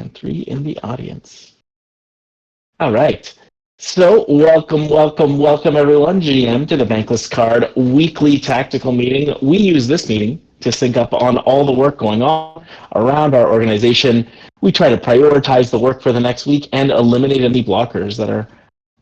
and 3 in the audience. All right. So welcome everyone, GM, to the Bankless Card Weekly Tactical Meeting. We use this meeting to sync up on all the work going on around our organization. We try to prioritize the work for the next week and eliminate any blockers that are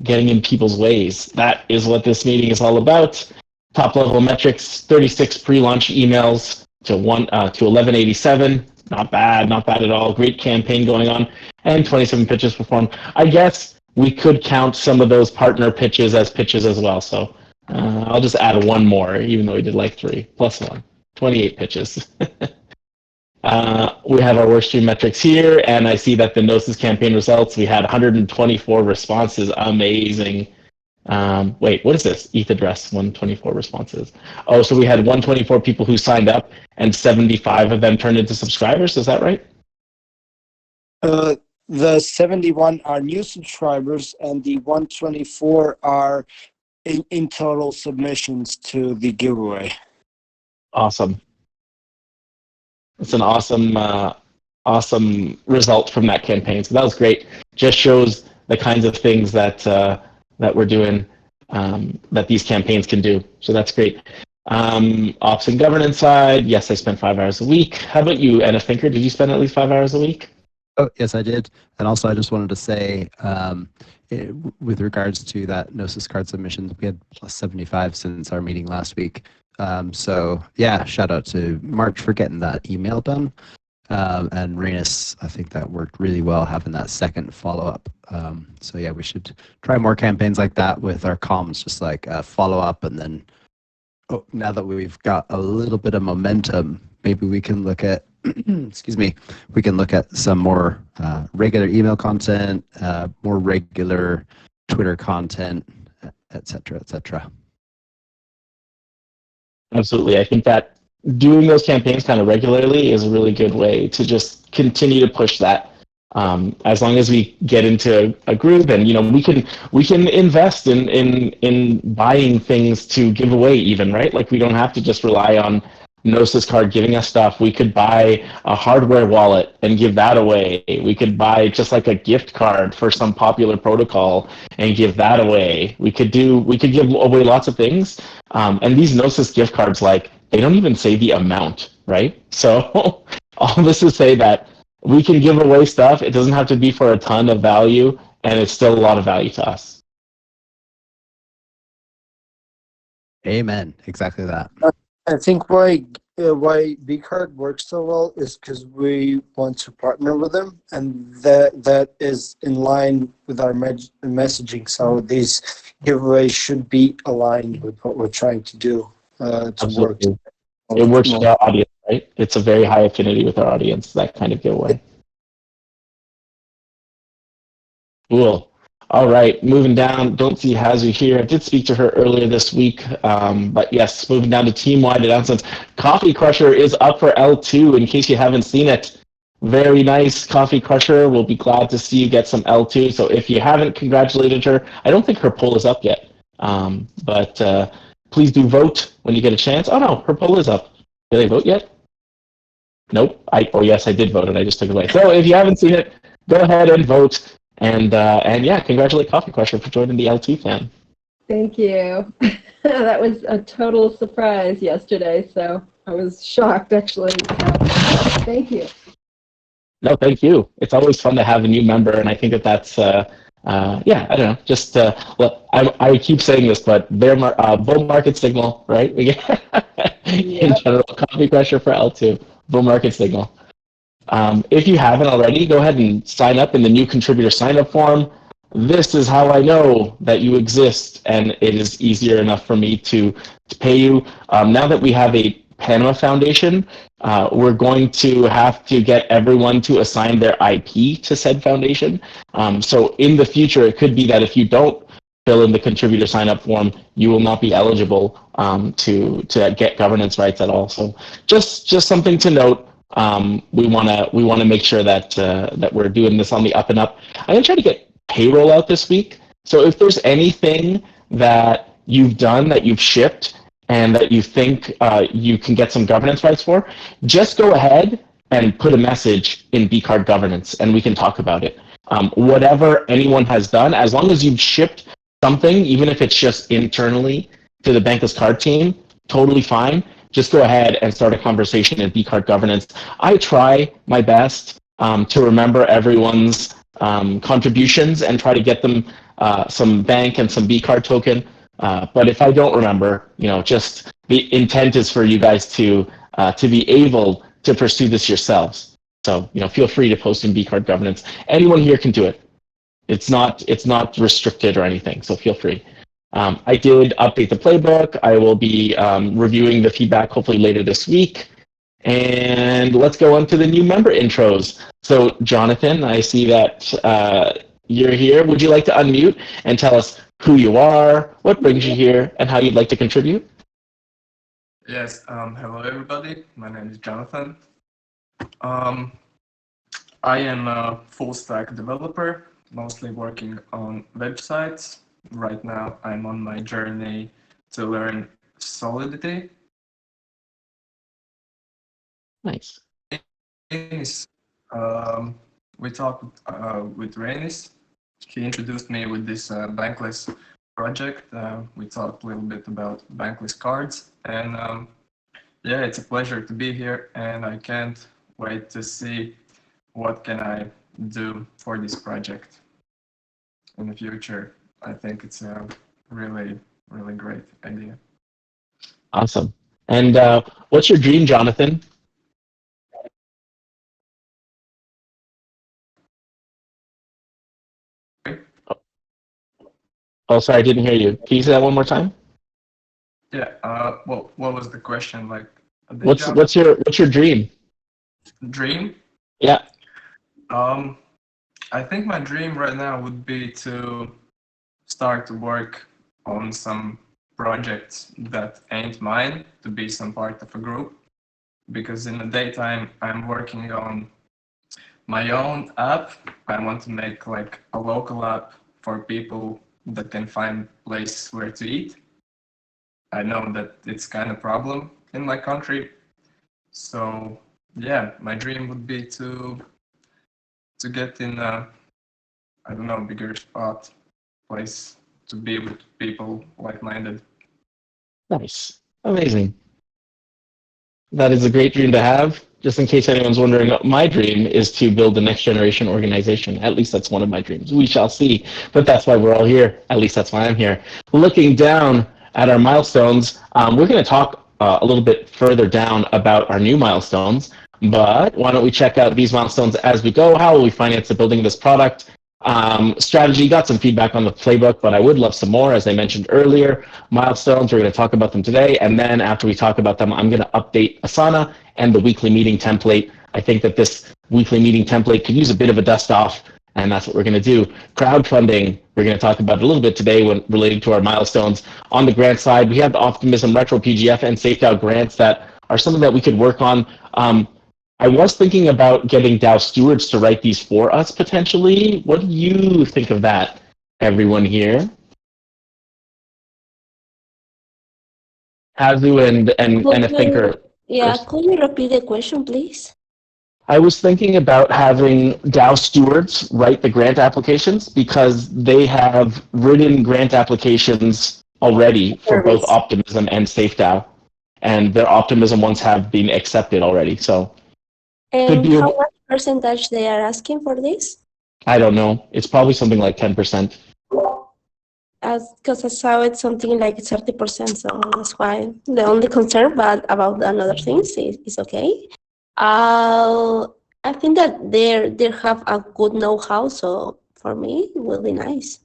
getting in people's ways. That is what this meeting is all about. Top level metrics: 36 pre-launch emails to 1187. Not bad at all. Great campaign going on, and 27 pitches performed. I guess we could count some of those partner pitches as pitches as well. So I'll just add one more, even though we did like 3 plus 1, 28 pitches. We have our workstream metrics here, and I see that the Gnosis campaign results, we had 124 responses. Amazing. Wait, what is this? ETH address, 124 responses. Oh, so we had 124 people who signed up, and 75 of them turned into subscribers. Is that right? The 71 are new subscribers, and the 124 are in total submissions to the giveaway. Awesome. It's an awesome result from that campaign. So that was great. Just shows the kinds of things that that we're doing, that these campaigns can do. So that's great. Ops and governance side, yes, I spent 5 hours a week. How about you, Anna Thinker? Did you spend at least 5 hours a week? Oh, yes, I did. And also, I just wanted to say, with regards to that Gnosis card submissions, we had plus 75 since our meeting last week. So, yeah, shout out to March for getting that email done. And Renus, I think that worked really well, having that second follow-up. So, yeah, we should try more campaigns like that with our comms, just like follow-up. And then, now that we've got a little bit of momentum, maybe we can look at excuse me, we can look at some more regular email content, more regular Twitter content, et cetera, et cetera. Absolutely. I think that doing those campaigns kind of regularly is a really good way to just continue to push that. As long as we get into a group, and we can invest in buying things to give away, even, right? Like, we don't have to just rely on Gnosis Card giving us stuff. We could buy a hardware wallet and give that away. We could buy just like a gift card for some popular protocol and give that away. We could give away lots of things. And these Gnosis gift cards, like, they don't even say the amount, right? So all this is say that we can give away stuff. It doesn't have to be for a ton of value, and it's still a lot of value to us. Amen. Exactly that. I think why BCard works so well is because we want to partner with them, and that is in line with our messaging. So these giveaways should be aligned with what we're trying to do to Absolutely. work. It works with our audience, right? It's a very high affinity with our audience, that kind of giveaway. Cool. All right, moving down, don't see Hazu here. I did speak to her earlier this week, but yes, moving down to team-wide announcements. Coffee Crusher is up for L2, in case you haven't seen it. Very nice, Coffee Crusher. We'll be glad to see you get some L2. So if you haven't congratulated her, I don't think her poll is up yet, but please do vote when you get a chance. Oh no, her poll is up. Did I vote yet? Nope. Oh yes, I did vote, and I just took it away. So if you haven't seen it, go ahead and vote. And yeah, congratulate Coffee Crusher for joining the L2 fan. Thank you. That was a total surprise yesterday, so I was shocked, actually. Thank you. No, thank you. It's always fun to have a new member, and I think that's yeah, I don't know. Just well, I keep saying this, but bull market signal, right? In general, Coffee Crusher for L2, bull market signal. If you haven't already, go ahead and sign up in the new contributor sign-up form. This is how I know that you exist, and it is easier enough for me to pay you. Now that we have a Panama Foundation, we're going to have to get everyone to assign their IP to said foundation. So in the future, it could be that if you don't fill in the contributor sign-up form, you will not be eligible to get governance rights at all. So just something to note. We want to make sure that we're doing this on the up and up. I'm gonna try to get payroll out this week. So if there's anything that you've done, that you've shipped, and that you think you can get some governance rights for, just go ahead and put a message in BCard governance, and we can talk about it. Whatever anyone has done, as long as you've shipped something, even if it's just internally to the Bankless Card team, totally fine. Just go ahead and start a conversation in BCard governance. I try my best to remember everyone's contributions and try to get them some bank and some BCard token. But if I don't remember, just the intent is for you guys to be able to pursue this yourselves. So, feel free to post in BCard governance. Anyone here can do it. It's not restricted or anything, so feel free. I did update the playbook. I will be reviewing the feedback hopefully later this week. And let's go on to the new member intros. So, Jonathan, I see that you're here. Would you like to unmute and tell us who you are, what brings you here, and how you'd like to contribute? Yes, hello everybody. My name is Jonathan. I am a full stack developer, mostly working on websites. Right now, I'm on my journey to learn Solidity. Nice. We talked with Rainis. He introduced me with this Bankless project. We talked a little bit about Bankless cards, and yeah, it's a pleasure to be here, and I can't wait to see what can I do for this project in the future. I think it's a really, really great idea. Awesome. And what's your dream, Jonathan? Oh, sorry, I didn't hear you. Can you say that one more time? Yeah. Well, what was the question? Like, what's your dream? Dream? Yeah. I think my dream right now would be to start to work on some projects that ain't mine, to be some part of a group. Because in the daytime, I'm working on my own app. I want to make like a local app for people that can find place where to eat. I know that it's kind of a problem in my country. So yeah, my dream would be to get in a, I don't know, bigger spot, place to be with people like-minded. Nice. Amazing. That is a great dream to have. Just in case anyone's wondering, my dream is to build the next generation organization. At least that's one of my dreams. We shall see. But that's why we're all here. At least that's why I'm here. Looking down at our milestones, we're going to talk a little bit further down about our new milestones. But why don't we check out these milestones as we go? How will we finance the building of this product? Strategy, got some feedback on the playbook, but I would love some more, as I mentioned earlier. Milestones, we're going to talk about them today, and then after we talk about them, I'm going to update Asana and the weekly meeting template. I think that this weekly meeting template could use a bit of a dust off, and that's what we're going to do. Crowdfunding, we're going to talk about a little bit today when relating to our milestones. On the grant side, we have the Optimism Retro PGF and SafeDAO grants that are something that we could work on. I was thinking about getting DAO stewards to write these for us potentially. What do you think of that, everyone here? Hazu and a thinker. Yeah, could you repeat the question, please? I was thinking about having DAO stewards write the grant applications because they have written grant applications already for both Optimism and SafeDAO, and their Optimism ones have been accepted already. So. And how much percentage they are asking for this? I don't know. It's probably something like 10%. Because I saw it something like 30%, so that's why the only concern. But about the other things is okay. I think that they have a good know-how, so for me it will be nice.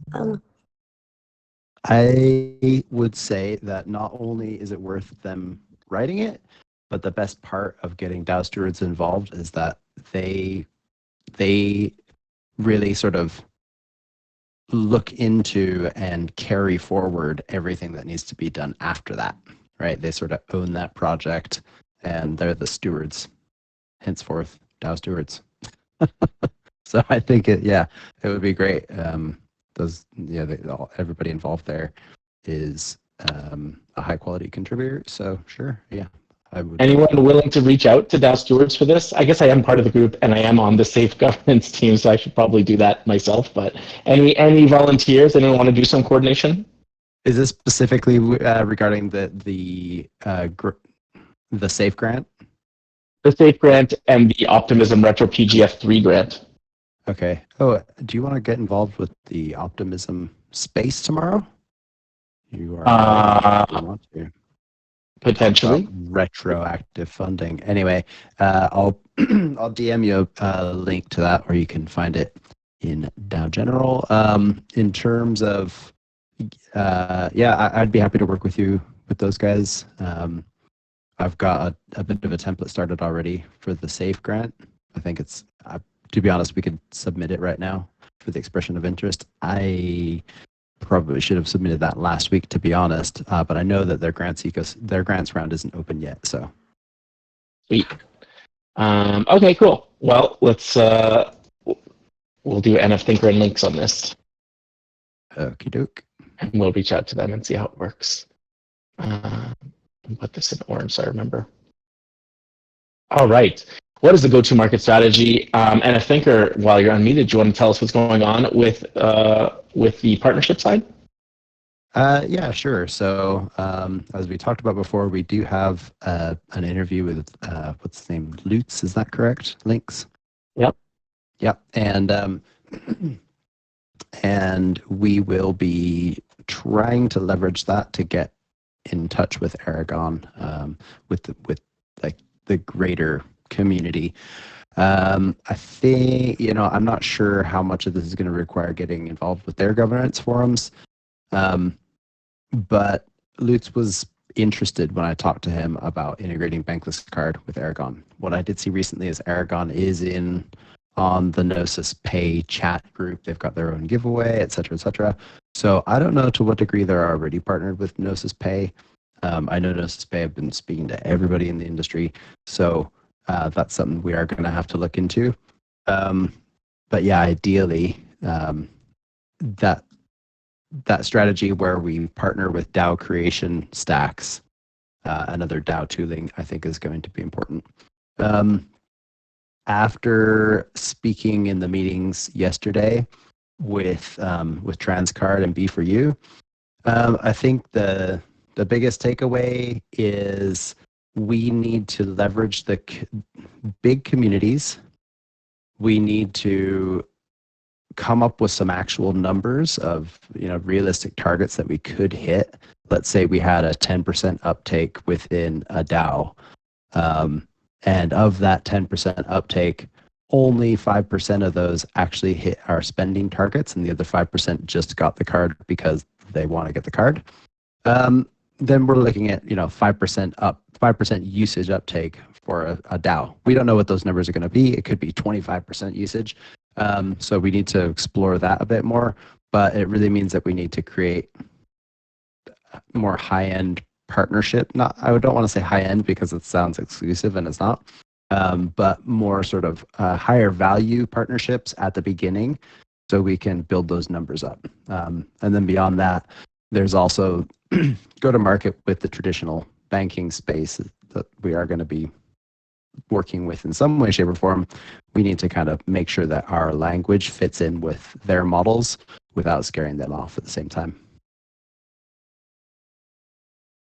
I would say that not only is it worth them writing it, but the best part of getting DAO stewards involved is that they really sort of look into and carry forward everything that needs to be done after that, right? They sort of own that project and they're the stewards, henceforth DAO stewards. So I think it would be great. Everybody involved there is a high quality contributor. So sure, yeah, I would. Anyone willing to reach out to DAO stewards for this? I guess I am part of the group and I am on the safe governance team, so I should probably do that myself. But any volunteers? Anyone want to do some coordination? Is this specifically regarding the SAFE grant? The safe grant and the Optimism Retro PGF3 grant. Okay. Oh, do you want to get involved with the Optimism space tomorrow? You are. You want to. Potentially. Retroactive funding. Anyway, I'll I'll DM you a link to that, or you can find it in DAO General. In terms of, I'd be happy to work with you with those guys. I've got a bit of a template started already for the SAFE grant. I think it's, to be honest, we could submit it right now for the expression of interest. I probably should have submitted that last week, to be honest, but I know that their grants round isn't open yet. So, Sweet. Okay, cool. Well, let's we'll do NF Thinker and links on this, okie doke. and we'll reach out to them and see how it works. Put this in orange so I remember. All right. What is the go-to-market strategy? NF Thinker, while you're unmuted, do you want to tell us what's going on with the partnership side? Yeah, sure. So, as we talked about before, we do have an interview with what's his name, Lutz. Is that correct? Links. Yep. Yep. And we will be trying to leverage that to get in touch with Aragon, with the greater community. I think, I'm not sure how much of this is going to require getting involved with their governance forums. But Lutz was interested when I talked to him about integrating Bankless Card with Aragon. What I did see recently is Aragon is on the Gnosis Pay chat group. They've got their own giveaway, et cetera, et cetera. So I don't know to what degree they're already partnered with Gnosis Pay. I know Gnosis Pay have been speaking to everybody in the industry. So that's something we are going to have to look into. But yeah, ideally, that strategy where we partner with DAO creation stacks and other DAO tooling, I think is going to be important. After speaking in the meetings yesterday with Transcard and B4U, I think the biggest takeaway is we need to leverage the big communities. We need to come up with some actual numbers of realistic targets that we could hit. Let's say we had a 10% uptake within a DAO, and of that 10% uptake, only 5% of those actually hit our spending targets, and the other 5% just got the card because they want to get the card. Then we're looking at 5% usage uptake for a DAO. We don't know what those numbers are going to be. It could be 25% usage. So we need to explore that a bit more, but it really means that we need to create more high-end partnership. I don't want to say high-end because it sounds exclusive and it's not, but more sort of higher value partnerships at the beginning so we can build those numbers up. And then beyond that, there's also go to market with the traditional banking space that we are going to be working with in some way, shape, or form. We need to kind of make sure that our language fits in with their models without scaring them off at the same time.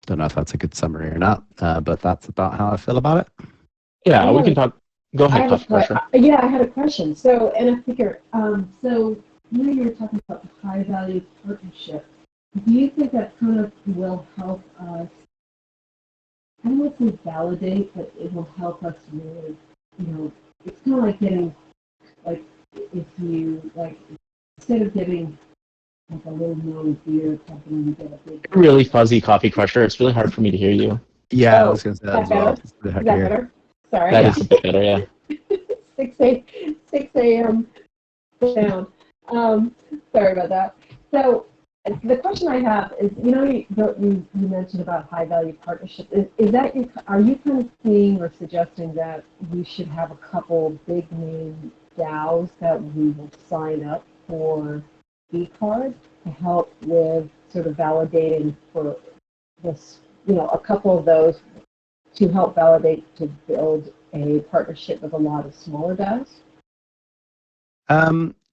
Don't know if that's a good summary or not, but that's about how I feel about it. Yeah, we can talk. Go ahead, Puff. I had a question. So, and I figure, so you were talking about the high value partnership. Do you think that kind of will help us? I don't want to validate, but it will help us really, it's kind of like getting, like, if you, like, instead of getting, like, a little known beer company, you get a big... Really fuzzy coffee crusher. It's really hard for me to hear you. Yeah, I was going to say that as well. Is that better? Sorry. That is a bit better, yeah. 6 a.m. sound. Sorry about that. So, the question I have is, you mentioned about high value partnerships. Is that are you kind of seeing or suggesting that we should have a couple big name DAOs that we will sign up for BCard to help with sort of validating for this, a couple of those to help validate to build a partnership with a lot of smaller DAOs?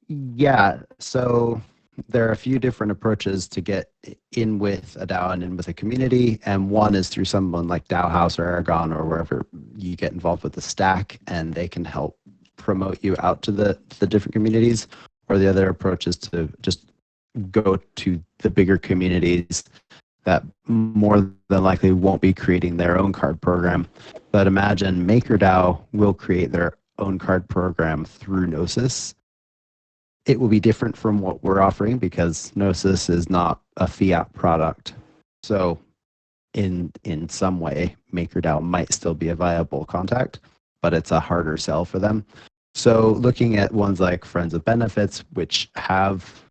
Yeah, so there are a few different approaches to get in with a DAO and in with a community, and one is through someone like DAO House or Aragon or wherever you get involved with the stack, and they can help promote you out to the different communities. Or the other approach is to just go to the bigger communities that more than likely won't be creating their own card program. But imagine MakerDAO will create their own card program through Gnosis. It will be different from what we're offering because Gnosis is not a fiat product. So in some way, MakerDAO might still be a viable contact, but it's a harder sell for them. So looking at ones like Friends of Benefits, which have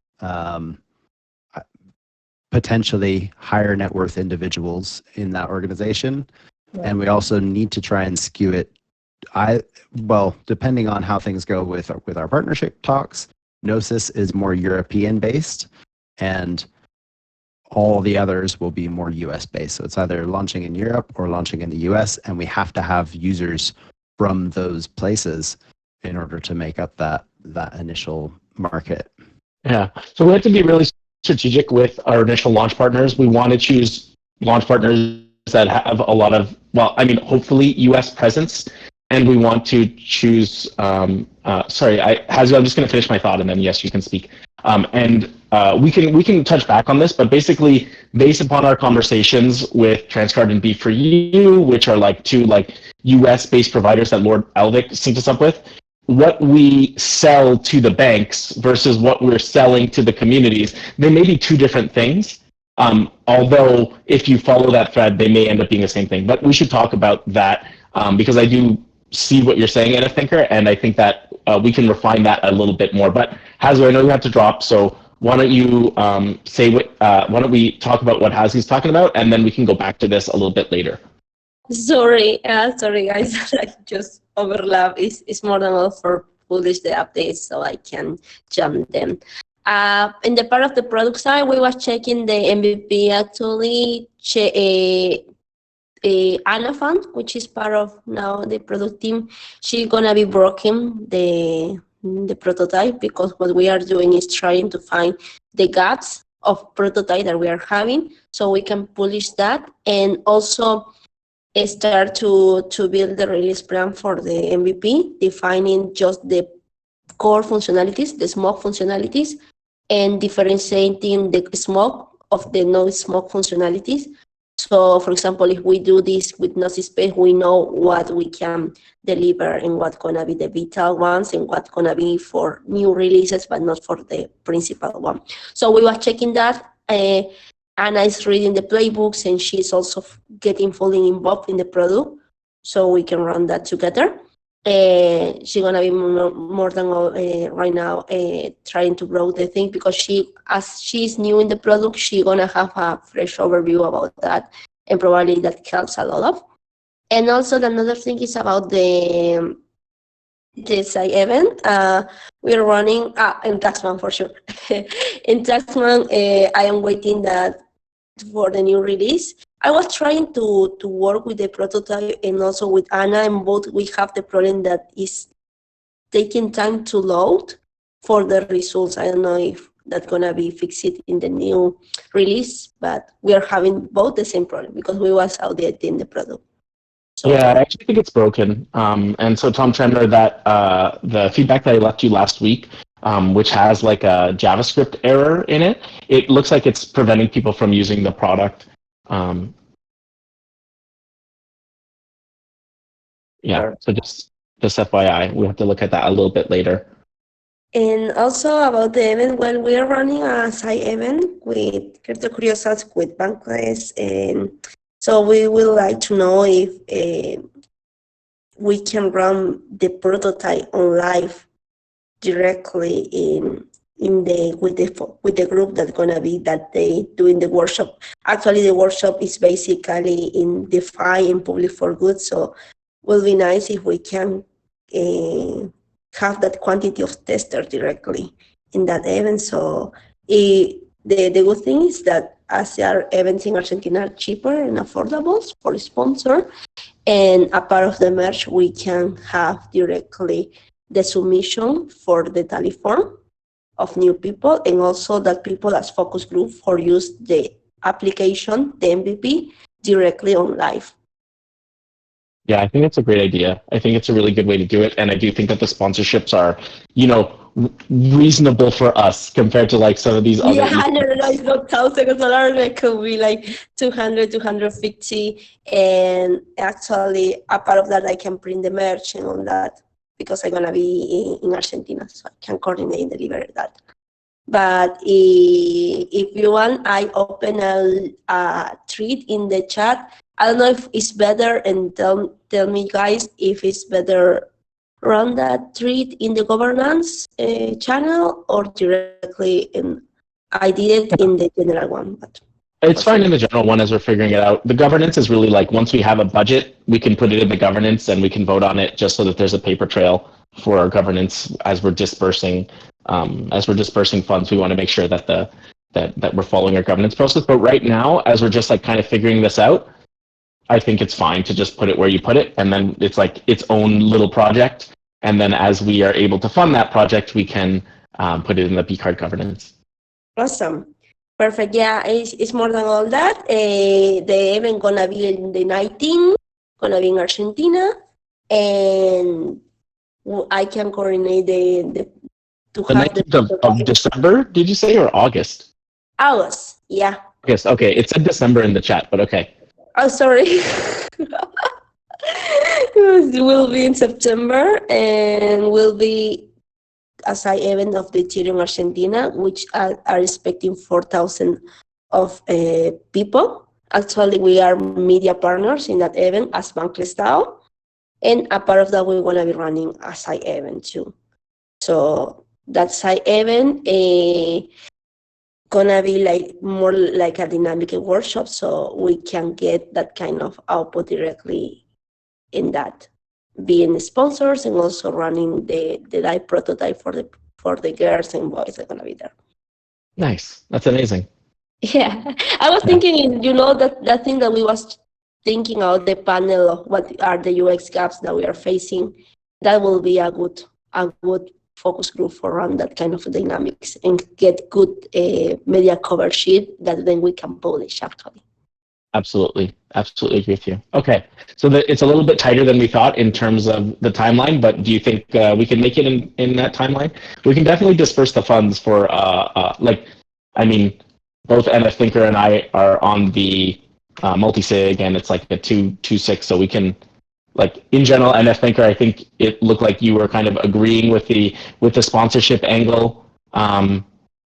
potentially higher net worth individuals in that organization, and we also need to try and skew it. Depending on how things go with our partnership talks, Gnosis is more European based, and all the others will be more US based. So it's either launching in Europe or launching in the US, and we have to have users from those places in order to make up that initial market. Yeah. So we have to be really strategic with our initial launch partners. We want to choose launch partners that have a lot of, hopefully US presence. And we want to choose, Hazu, I'm just going to finish my thought and then yes, you can speak. We can touch back on this, but basically based upon our conversations with Transcard and B4U, which are like two US based providers that Lord Alvik synced us up with, what we sell to the banks versus what we're selling to the communities, they may be two different things. Although if you follow that thread, they may end up being the same thing, but we should talk about that because I do see what you're saying, Anna Thinker, and I think that we can refine that a little bit more. But Hazu, I know you have to drop, so why don't you why don't we talk about what Hazu's talking about, and then we can go back to this a little bit later. Sorry guys, I just overlap. It's more than well for publish the updates so I can jump them. In the part of the product side, we was checking the MVP actually. Anna Fund, which is part of now the product team, she's gonna be working the prototype because what we are doing is trying to find the gaps of prototype that we are having so we can polish that and also start to build the release plan for the MVP, defining just the core functionalities, the smoke functionalities, and differentiating the smoke of the no smoke functionalities. So, for example, if we do this with Gnosis Space, we know what we can deliver and what's going to be the vital ones and what's going to be for new releases, but not for the principal one. So we were checking that. Anna is reading the playbooks, and she's also getting fully involved in the product, so we can run that together. She's going to be more than right now trying to grow the thing because as she's new in the product, she's going to have a fresh overview about that, and probably that helps a lot of. And also another thing is about the side event. We're running in Taxman for sure. In Taxman, I am waiting that for the new release. I was trying to work with the prototype and also with Anna, and both we have the problem that is taking time to load for the results. I don't know if that's gonna be fixed in the new release, but we are having both the same problem because we was outdating the product. So, yeah, I actually think it's broken. And so Tom Tremler, that the feedback that I left you last week, which has like a JavaScript error in it, it looks like it's preventing people from using the product. So just FYI, we have to look at that a little bit later. And also about the event, well, we are running a side event with Crypto Curiosas with Bankless, and so we would like to know if we can run the prototype on live directly with the group that's gonna be that day doing the workshop. Actually, the workshop is basically in DeFi and public for good, so it will be nice if we can have that quantity of testers directly in that event. So the good thing is that as our events in Argentina are cheaper and affordable for a sponsor, And a part of the merge, we can have directly the submission for the tally form of new people, and also that people as focus group for use the application, the MVP, directly on live. Yeah, I think that's a great idea. I think it's a really good way to do it, and I do think that the sponsorships are, reasonable for us compared to like some of these other. Yeah, no, it's not $1,000. It could be like 200, 250, and actually a part of that I can print the merch and all that because I'm gonna be in Argentina, so I can coordinate and deliver that. But if you want, I open a thread in the chat. I don't know if it's better, and tell me guys if it's better run that thread in the governance channel or directly in. I did it in the general one, but It's fine in the general one as we're figuring it out. The governance is really like once we have a budget, we can put it in the governance and we can vote on it just so that there's a paper trail for our governance as we're dispersing. As we're dispersing funds, we want to make sure that that we're following our governance process. But right now, as we're just like kind of figuring this out, I think it's fine to just put it where you put it, and then it's like its own little project. And then as we are able to fund that project, we can put it in the BCard governance. awesome. Perfect. Yeah, it's more than all that. The event gonna be in the 19th, gonna be in Argentina, and I can coordinate the 19th of December, did you say, or August? August. Yeah. Yes. Okay. It said December in the chat, but okay. Oh, sorry. It will be in September and will be a side event of the Ethereum Argentina, which are expecting 4,000 of people. Actually, we are media partners in that event as Bankless DAO. And a part of that, we're going to be running a side event too. So that side event gonna be like more like a dynamic workshop, so we can get that kind of output directly in that, being sponsors and also running the live prototype for the girls and boys that are gonna be there. Nice. That's amazing. Yeah, I was thinking, that thing that we was thinking out the panel of what are the UX gaps that we are facing. That will be a good focus group for run that kind of dynamics and get good media cover sheet that then we can publish actually. Absolutely agree with you. Okay, so it's a little bit tighter than we thought in terms of the timeline, but do you think we can make it in that timeline? We can definitely disperse the funds for both NF Thinker and I are on the multi-sig, and it's like a 2-2-6, so we can. Like in general, NF Thinker, I think it looked like you were kind of agreeing with the sponsorship angle, and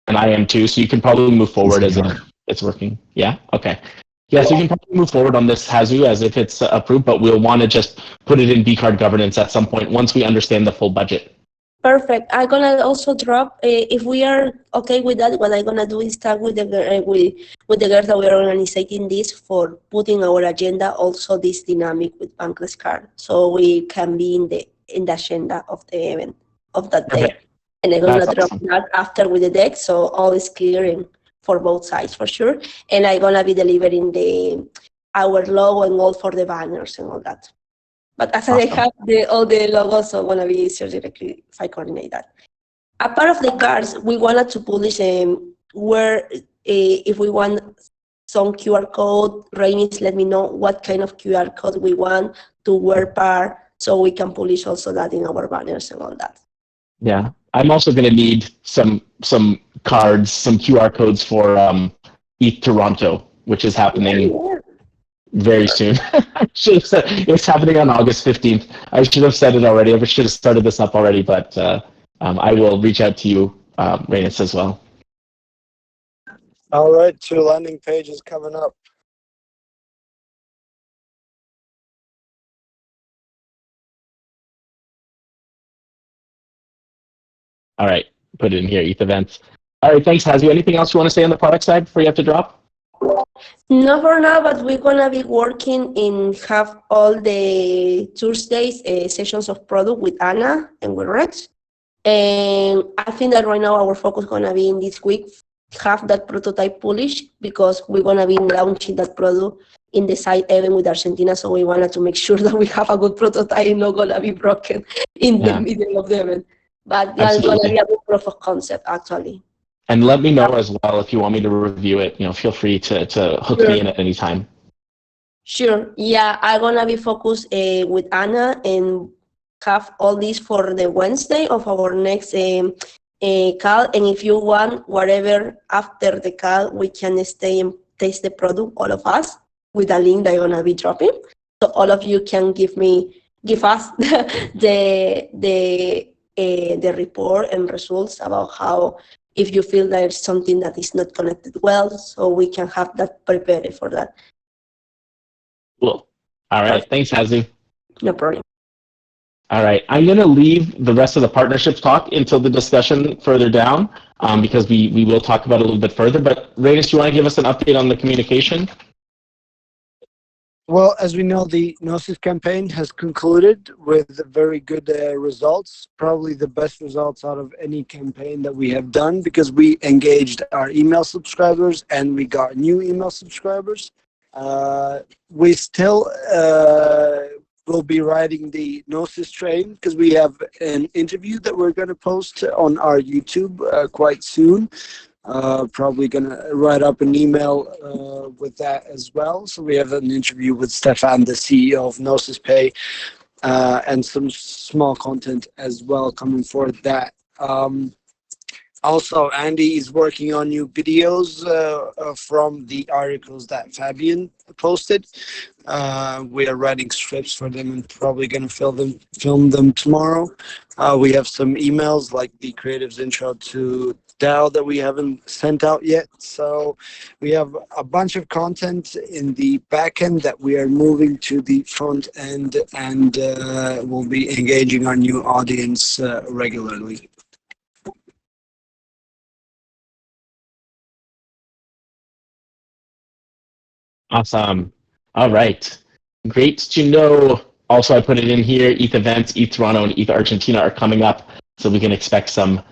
I am too. So you can probably move forward as if it's working. Yeah. Okay. Yeah. So you can probably move forward on this, Hazu, as if it's approved, but we'll want to just put it in BCard governance at some point once we understand the full budget. Perfect. I'm gonna also drop if we are okay with that. What I'm gonna do is start with the girls that we are organizing this for putting our agenda also this dynamic with Bankless Card, so we can be in the agenda of the event of that day. Okay. And I'm gonna drop that after with the deck, so all is clearing for both sides for sure. And I'm gonna be delivering our logo and all for the banners and all that. But as I have all the logos, so it's going to be easier directly if I coordinate that. A part of the cards, we wanted to publish where, if we want some QR code, Rainis, let me know what kind of QR code we want to where part, so we can publish also that in our banners and all that. Yeah, I'm also going to need some cards, some QR codes for ETH Toronto, which is happening very soon. I should have said it's happening on August 15th. I should have said it already. I should have started this up already, but I will reach out to you, Rainis, as well. All right, 2 landing pages coming up. All right, put it in here, ETH events. All right, thanks, Hazu. Anything else you want to say on the product side before you have to drop? Not for now, but we're gonna be working in have all the Tuesdays sessions of product with Anna and with Rex. And I think that right now our focus is gonna be in this week have that prototype published, because we're gonna be launching that product in the side even with Argentina. So we wanted to make sure that we have a good prototype, not gonna be broken in the middle of the event. But that's gonna be a good proof of concept actually. And let me know as well if you want me to review it. Feel free to hook me in at any time. Sure. Yeah, I'm gonna be focused with Anna and have all this for the Wednesday of our next call. And if you want, whatever after the call, we can stay and taste the product, all of us, with a link that I'm gonna be dropping. So all of you can give us the report and results about how, if you feel there's something that is not connected well, so we can have that prepared for that. Cool. All right. Thanks, Hazu. No problem. All right. I'm going to leave the rest of the partnerships talk until the discussion further down because we will talk about it a little bit further. But Reyes, do you want to give us an update on the communication? Well, as we know, the Gnosis campaign has concluded with very good results, probably the best results out of any campaign that we have done because we engaged our email subscribers and we got new email subscribers. We still will be riding the Gnosis train because we have an interview that we're going to post on our YouTube quite soon. Probably gonna write up an email with that as well. So we have an interview with Stefan, the CEO of Gnosis Pay, and some small content as well coming for that. Also, Andy is working on new videos from the articles that Fabian posted. We are writing scripts for them and probably going to film them tomorrow. We have some emails like the creative's intro to DAO that we haven't sent out yet. So we have a bunch of content in the back end that we are moving to the front end and we'll be engaging our new audience regularly. Awesome. All right. Great to know. Also, I put it in here, ETH events, ETH Toronto and ETH Argentina are coming up, so we can expect some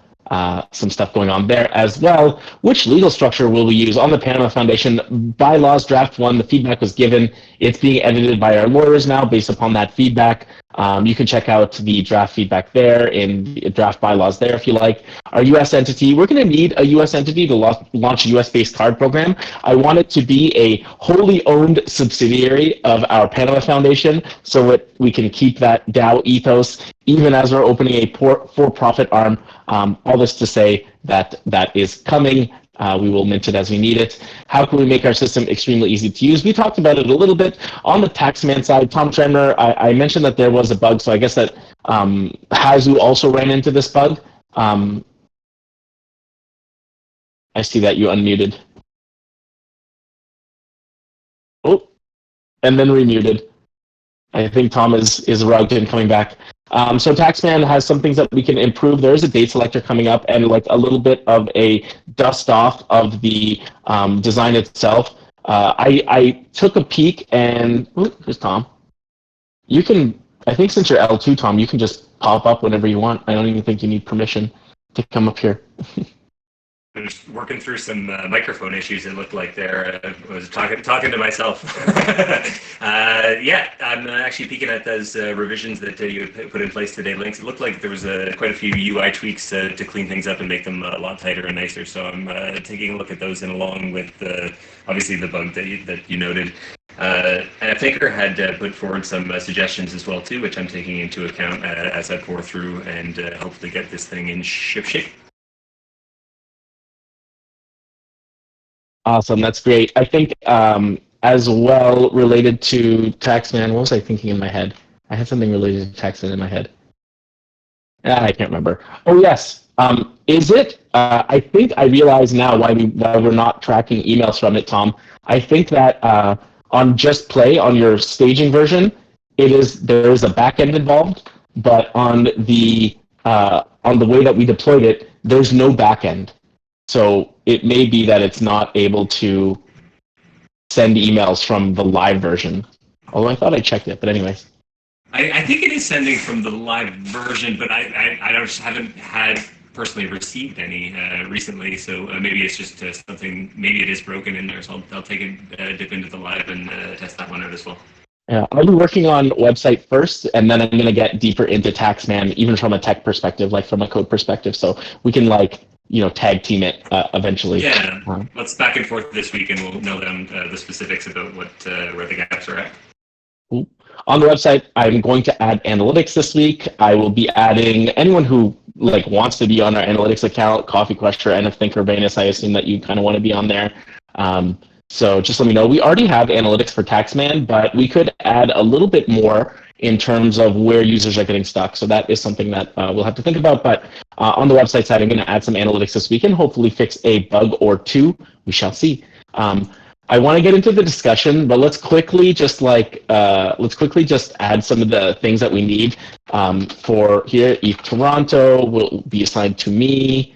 stuff going on there as well. Which legal structure will we use on the Panama Foundation bylaws draft 1? The feedback was given. It's being edited by our lawyers now based upon that feedback. You can check out the draft feedback there in the draft bylaws there if you like. Our U.S. entity, we're going to need a U.S. entity to launch a U.S.-based card program. I want it to be a wholly owned subsidiary of our Panama Foundation so that we can keep that DAO ethos even as we're opening a for-profit arm. All this to say that that is coming. We will mint it as we need it. How can we make our system extremely easy to use? We talked about it a little bit. On the taxman side, Tom Tremner, I mentioned that there was a bug, so I guess that Hazu also ran into this bug. I see that you unmuted. Oh, and then remuted. I think Tom is rugged and coming back. So Taxman has some things that we can improve. There is a date selector coming up and like a little bit of a dust off of the design itself. I took a peek and here's Tom. You can, I think since you're L2, Tom, you can just pop up whenever you want. I don't even think you need permission to come up here. I'm just working through some microphone issues. It looked like there. I was talking to myself. Yeah, I'm actually peeking at those revisions that you put in place today, Links. It looked like there was quite a few UI tweaks to clean things up and make them a lot tighter and nicer. So I'm taking a look at those, and along with obviously the bug that you noted. And Faker had put forward some suggestions as well too, which I'm taking into account as I pour through and hopefully get this thing in ship shape. Awesome, that's great. I think as well related to Taxman, what was I thinking in my head? I had something related to Taxman in my head. I can't remember. Oh yes, is it? I think I realize now why we're not tracking emails from it, Tom. I think that on Just Play on your staging version, there is a backend involved, but on the way that we deployed it, there's no backend. So it may be that it's not able to send emails from the live version. Although I thought I checked it, but anyways. I think it is sending from the live version, but I haven't had personally received any recently, so maybe it's just something. Maybe it is broken in there, so I'll take a dip into the live and test that one out as well. Yeah, I'll be working on website first, and then I'm going to get deeper into Taxman, even from a tech perspective, like from a code perspective. So we can tag team it eventually. Yeah, let's back and forth this week, and we'll know the specifics about where the gaps are at. On the website, I'm going to add analytics this week. I will be adding anyone who wants to be on our analytics account, Coffee Crusher, NF Thinker, Venus. I assume that you kind of want to be on there. So just let me know. We already have analytics for Taxman, but we could add a little bit more in terms of where users are getting stuck. So that is something that we'll have to think about. But on the website side, I'm going to add some analytics this week and hopefully fix a bug or two. We shall see. I want to get into the discussion, but let's quickly just add some of the things that we need for here. ETH Toronto will be assigned to me.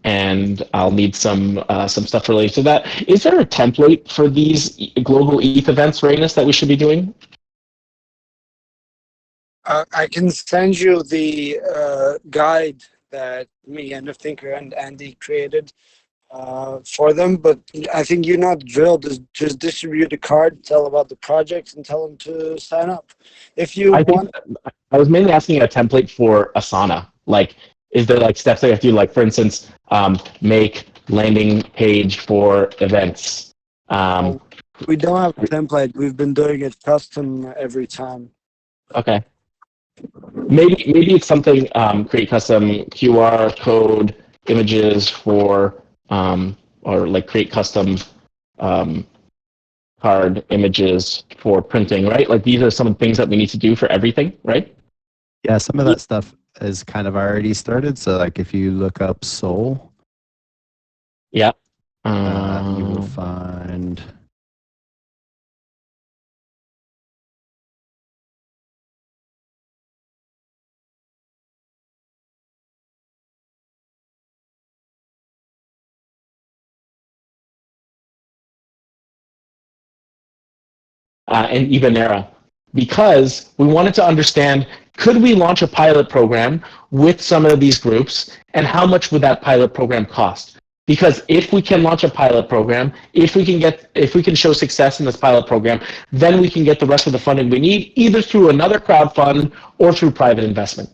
And I'll need some stuff related to that. Is there a template for these global ETH events, Rainus, that we should be doing? I can send you the guide that me and the Thinker and Andy created for them, but I think you're not drilled. Just distribute the card, tell about the project, and tell them to sign up. If you want, I was mainly asking a template for Asana. Is there steps I have to do? For instance, make landing page for events. We don't have a template. We've been doing it custom every time. Okay. Maybe it's something create custom QR code images for or create custom card images for printing, right? These are some things that we need to do for everything, right? Yeah, some of that stuff is kind of already started. So if you look up Soul, yeah, you will find. And Ibanera, because we wanted to understand, could we launch a pilot program with some of these groups, and how much would that pilot program cost? Because if we can launch a pilot program, if we can show success in this pilot program, then we can get the rest of the funding we need, either through another crowdfund or through private investment.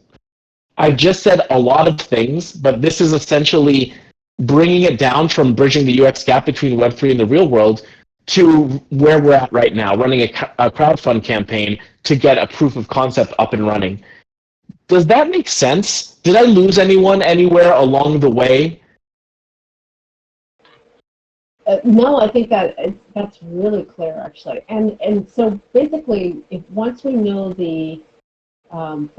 I just said a lot of things, but this is essentially bringing it down from bridging the UX gap between Web3 and the real world to where we're at right now, running a crowdfund campaign to get a proof of concept up and running. Does that make sense? Did I lose anyone anywhere along the way? No, I think that's really clear, actually. And so basically, once we know the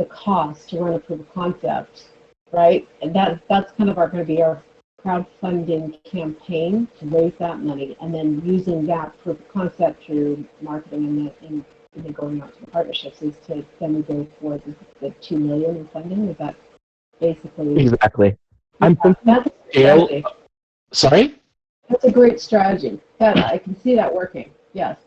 cost to run a proof of concept, right? And that's kind of going to be our crowdfunding campaign to raise that money, and then using that proof of concept through marketing and then going out to the partnerships is to then we go for the $2 million in funding. Is that basically exactly? I'm thinking that's a strategy. Sorry? That's a great strategy. That I can see that working. Yes.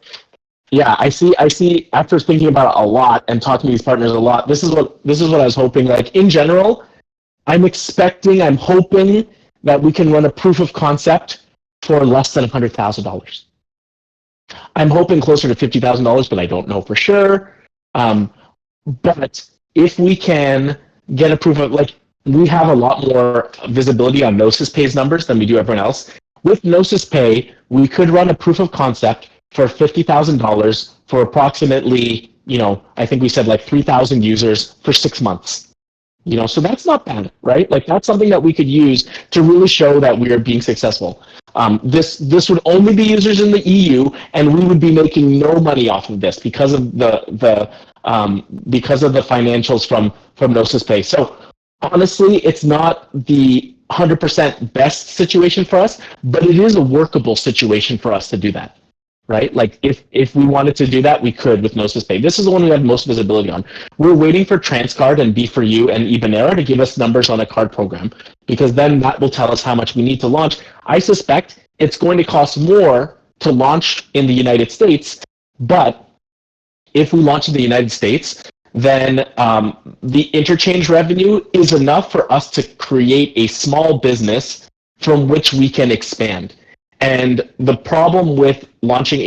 Yeah, I see. After thinking about it a lot and talking to these partners a lot, this is what I was hoping. In general, I'm hoping that we can run a proof of concept for less than $100,000. I'm hoping closer to $50,000, but I don't know for sure. But if we can get a proof of, we have a lot more visibility on Gnosis Pay's numbers than we do everyone else. With Gnosis Pay, we could run a proof of concept for $50,000 for approximately, I think we said 3,000 users for 6 months. So that's not bad, right? That's something that we could use to really show that we are being successful. This would only be users in the EU, and we would be making no money off of this because of the financials from Gnosis Pay. So honestly, it's not the 100% best situation for us, but it is a workable situation for us to do that. Right? If we wanted to do that, we could with Gnosis Pay. This is the one we have most visibility on. We're waiting for Transcard and B4U and Ibanera to give us numbers on a card program, because then that will tell us how much we need to launch. I suspect it's going to cost more to launch in the United States, but if we launch in the United States, then the interchange revenue is enough for us to create a small business from which we can expand. And the problem with launching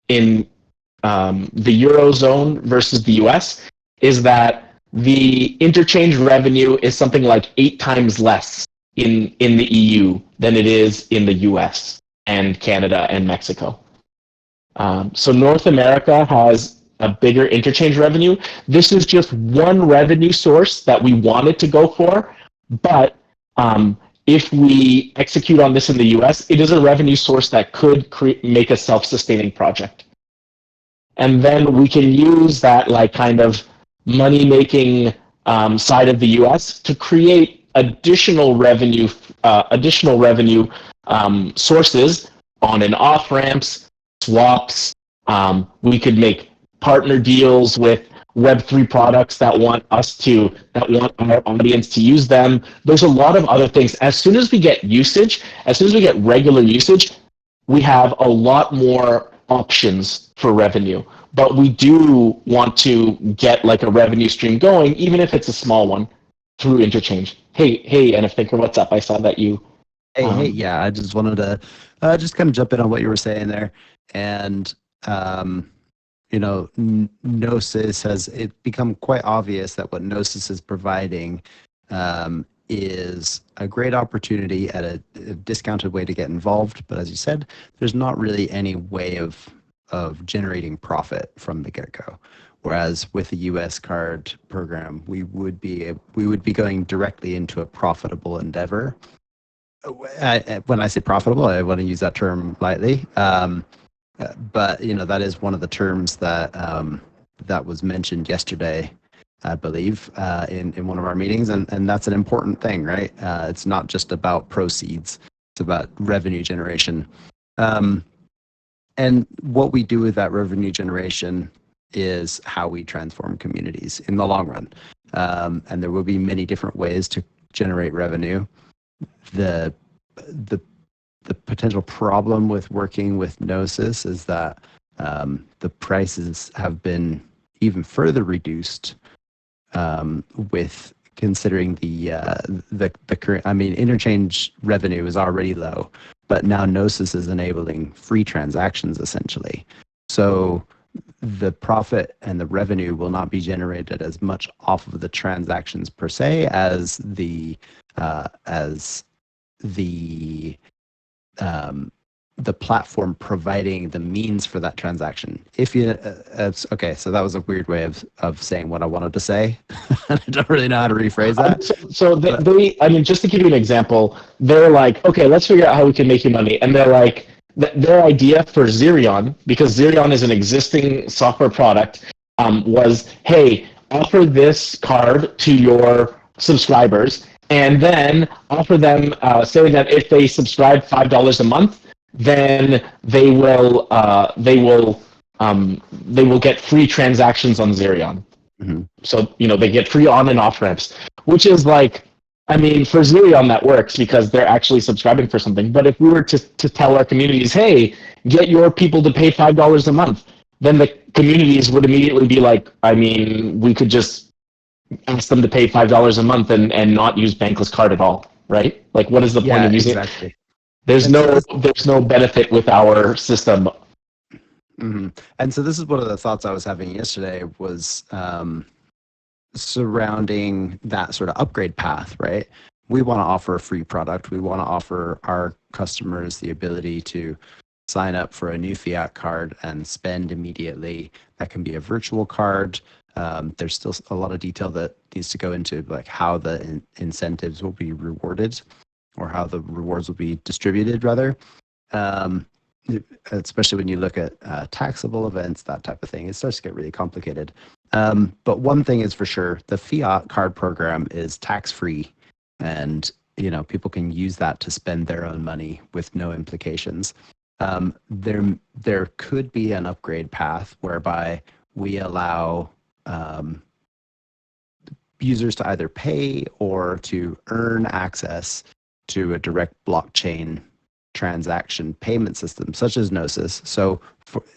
in the Eurozone versus the US is that the interchange revenue is something like 8 times less in the EU than it is in the US and Canada and Mexico. So North America has a bigger interchange revenue. This is just one revenue source that we wanted to go for, but if we execute on this in the US, it is a revenue source that could make a self-sustaining project. And then we can use that like kind of money-making side of the US to create additional revenue sources on and off ramps, swaps. We could make partner deals with Web3 products that want our audience to use them. There's a lot of other things. As soon as we get regular usage, we have a lot more options for revenue. But we do want to get like a revenue stream going, even if it's a small one, through interchange. Hey, NF Thinker, what's up? I saw that you. Hey, yeah, I just wanted to just kind of jump in on what you were saying there. And, Gnosis it's become quite obvious that what Gnosis is providing is a great opportunity at a discounted way to get involved. But as you said, there's not really any way of generating profit from the get-go. Whereas with the US card program, we would be going directly into a profitable endeavor. When I say profitable, I want to use that term lightly. But that is one of the terms that that was mentioned yesterday, I believe, in one of our meetings, and that's an important thing, right? It's not just about proceeds; it's about revenue generation. And what we do with that revenue generation is how we transform communities in the long run. And there will be many different ways to generate revenue. The potential problem with working with Gnosis is that the prices have been even further reduced with considering the current. I mean, interchange revenue is already low, but now Gnosis is enabling free transactions essentially. So the profit and the revenue will not be generated as much off of the transactions per se as the platform providing the means for that transaction. If you, okay, so that was a weird way of saying what I wanted to say. I don't really know how to rephrase that. I mean, just to give you an example, they're like, okay, let's figure out how we can make you money. And they're like, their idea for Zerion, because Zerion is an existing software product, was, hey, offer this card to your subscribers, and then offer them, saying that if they subscribe $5 a month, then they will get free transactions on Zerion. Mm-hmm. So they get free on and off ramps, which is like, I mean, for Zerion that works because they're actually subscribing for something. But if we were to tell our communities, hey, get your people to pay $5 a month, then the communities would immediately be like, I mean, we could just ask them to pay $5 a month and not use Bankless Card at all, right? Like, what is the point of using it? There's no benefit with our system. Mm-hmm. And so this is one of the thoughts I was having yesterday was surrounding that sort of upgrade path, right? We want to offer a free product. We want to offer our customers the ability to sign up for a new fiat card and spend immediately. That can be a virtual card. There's still a lot of detail that needs to go into like how the incentives will be rewarded or how the rewards will be distributed rather. Especially when you look at taxable events, that type of thing, it starts to get really complicated. But one thing is for sure, the fiat card program is tax-free, and people can use that to spend their own money with no implications. There could be an upgrade path whereby we allow users to either pay or to earn access to a direct blockchain transaction payment system such as Gnosis. So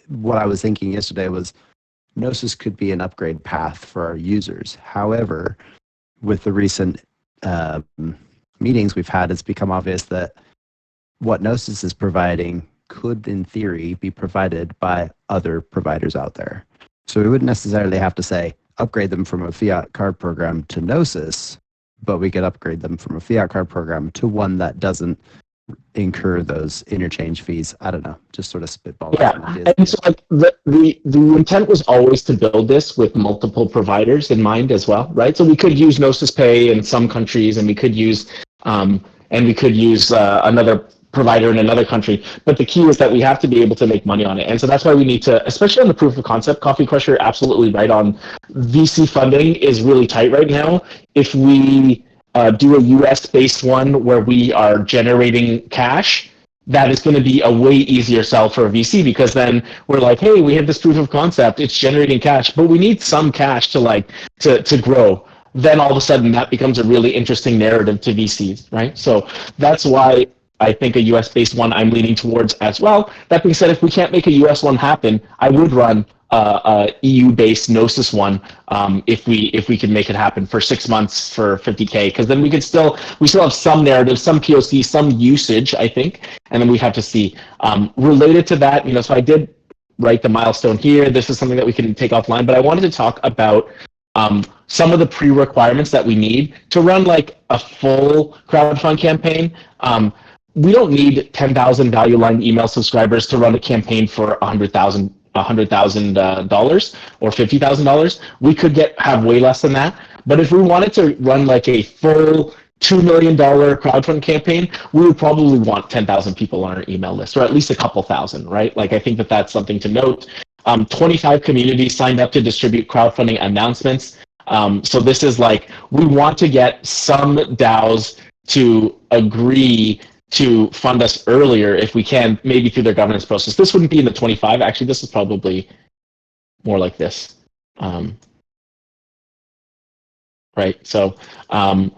what I was thinking yesterday was Gnosis could be an upgrade path for our users. However, with the recent meetings we've had, it's become obvious that what Gnosis is providing could, in theory, be provided by other providers out there. So we wouldn't necessarily have to say upgrade them from a fiat card program to Gnosis, but we could upgrade them from a fiat card program to one that doesn't incur those interchange fees. I don't know, just sort of spitballing some ideas. And so like the intent was always to build this with multiple providers in mind as well, right? So we could use Gnosis Pay in some countries, and we could use another provider in another country. But the key is that we have to be able to make money on it. And so that's why we need to, especially on the proof of concept, Coffee Crusher, absolutely right on. VC funding is really tight right now. If we do a US-based one where we are generating cash, that is going to be a way easier sell for a VC, because then we're like, hey, we have this proof of concept, it's generating cash, but we need some cash to grow. Then all of a sudden that becomes a really interesting narrative to VCs, right? So that's why I think a US-based one I'm leaning towards as well. That being said, if we can't make a US one happen, I would run a EU-based Gnosis one if we can make it happen for 6 months for 50K, because then we still have some narrative, some POC, some usage, I think, and then we have to see. Related to that, so I did write the milestone here. This is something that we can take offline, but I wanted to talk about some of the pre-requirements that we need to run like a full crowdfund campaign. We don't need 10,000 value line email subscribers to run a campaign for $100,000 or $50,000. We could have way less than that. But if we wanted to run like a full $2 million crowdfund campaign, we would probably want 10,000 people on our email list, or at least a couple thousand, right? Like, I think that that's something to note. 25 communities signed up to distribute crowdfunding announcements. So this is like, we want to get some DAOs to agree to fund us earlier if we can, maybe through their governance process. This wouldn't be in the 25. Actually, this is probably more like this. Right, so, and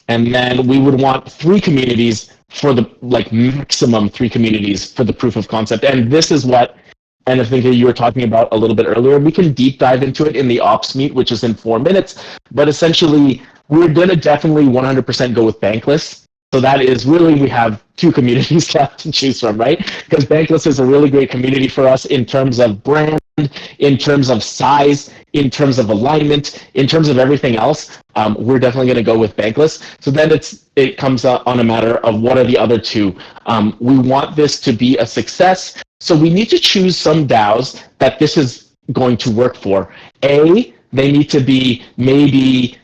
then we would want 3 communities for the, maximum 3 communities for the proof of concept. And this is what, and I think you were talking about a little bit earlier. We can deep dive into it in the ops meet, which is in 4 minutes. But essentially, we're going to definitely 100% go with Bankless. So that is really, we have 2 communities to choose from, right? Because Bankless is a really great community for us in terms of brand, in terms of size, in terms of alignment, in terms of everything else. We're definitely going to go with Bankless. So then it comes on a matter of what are the other 2. We want this to be a success. So we need to choose some DAOs that this is going to work for. They need to be maybe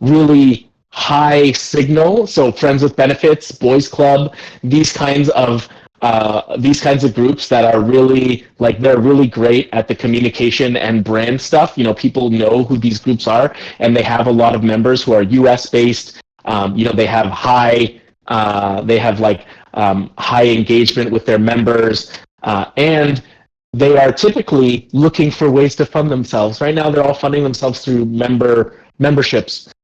really high signal, so friends with benefits, boys club, these kinds of groups that are really they're really great at the communication and brand stuff. People know who these groups are, and they have a lot of members who are US based. They have high high engagement with their members, and they are typically looking for ways to fund themselves. Right now, they're all funding themselves through memberships.